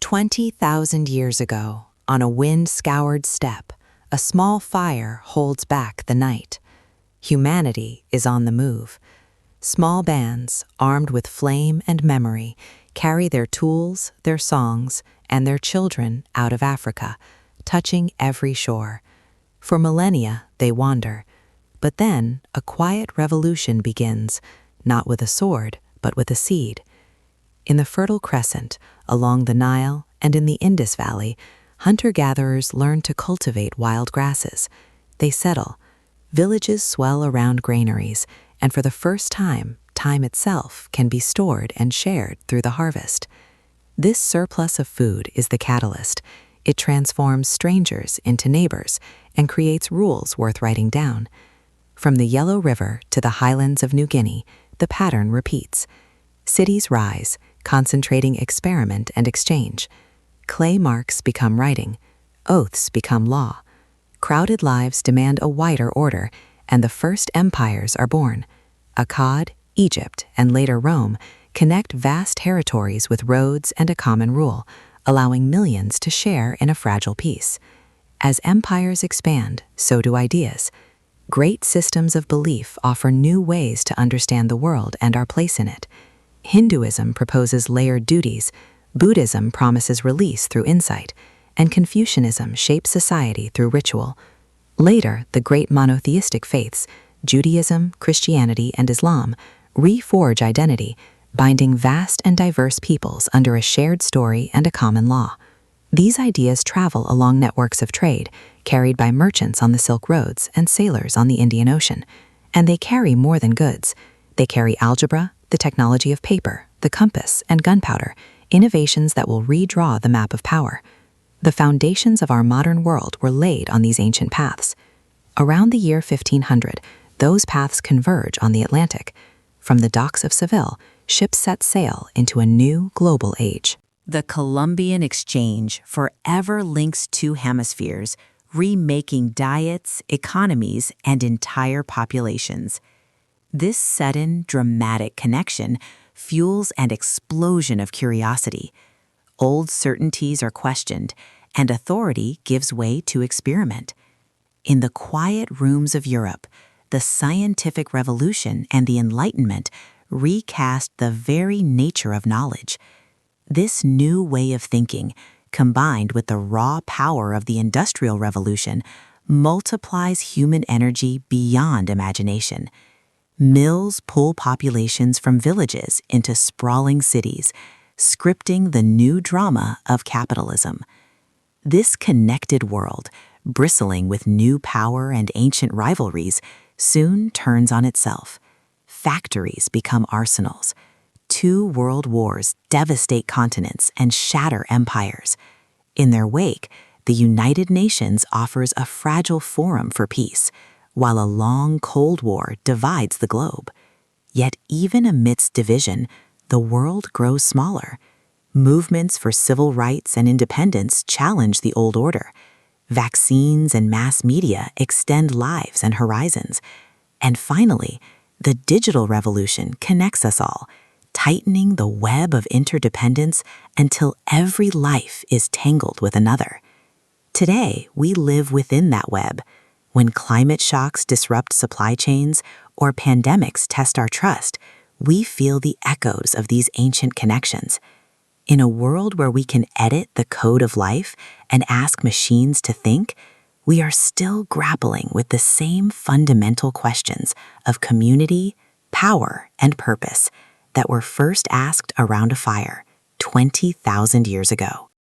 20,000 years ago, on a wind-scoured steppe, a small fire holds back the night. Humanity is on the move. Small bands, armed with flame and memory, carry their tools, their songs, and their children out of Africa, touching every shore. For millennia, they wander. But then, a quiet revolution begins, not with a sword, but with a seed. In the Fertile Crescent, along the Nile, and in the Indus Valley, hunter-gatherers learn to cultivate wild grasses. They settle. Villages swell around granaries, and for the first time, time itself can be stored and shared through the harvest. This surplus of food is the catalyst. It transforms strangers into neighbors and creates rules worth writing down. From the Yellow River to the highlands of New Guinea, the pattern repeats. Cities rise, concentrating experiment and exchange. Clay marks become writing. Oaths become law. Crowded lives demand a wider order, and the first empires are born. Akkad, Egypt, and later Rome connect vast territories with roads and a common rule, allowing millions to share in a fragile peace. As empires expand, so do ideas. Great systems of belief offer new ways to understand the world and our place in it. Hinduism proposes layered duties, Buddhism promises release through insight, and Confucianism shapes society through ritual. Later, the great monotheistic faiths, Judaism, Christianity, and Islam, reforge identity, binding vast and diverse peoples under a shared story and a common law. These ideas travel along networks of trade, carried by merchants on the Silk Roads and sailors on the Indian Ocean. And they carry more than goods. They carry algebra, the technology of paper, the compass, and gunpowder, innovations that will redraw the map of power. The foundations of our modern world were laid on these ancient paths. Around the year 1500, those paths converge on the Atlantic. From the docks of Seville, ships set sail into a new global age. The Columbian Exchange forever links two hemispheres, remaking diets, economies, and entire populations. This sudden, dramatic connection fuels an explosion of curiosity. Old certainties are questioned, and authority gives way to experiment. In the quiet rooms of Europe, the scientific revolution and the Enlightenment recast the very nature of knowledge. This new way of thinking, combined with the raw power of the Industrial Revolution, multiplies human energy beyond imagination. Mills pull populations from villages into sprawling cities, scripting the new drama of capitalism. This connected world, bristling with new power and ancient rivalries, soon turns on itself. Factories become arsenals. 2 world wars devastate continents and shatter empires. In their wake, the United Nations offers a fragile forum for peace, while a long Cold War divides the globe. Yet even amidst division, the world grows smaller. Movements for civil rights and independence challenge the old order. Vaccines and mass media extend lives and horizons. And finally, the digital revolution connects us all, tightening the web of interdependence until every life is tangled with another. Today, we live within that web. When climate shocks disrupt supply chains or pandemics test our trust, we feel the echoes of these ancient connections. In a world where we can edit the code of life and ask machines to think, we are still grappling with the same fundamental questions of community, power, and purpose that were first asked around a fire 20,000 years ago.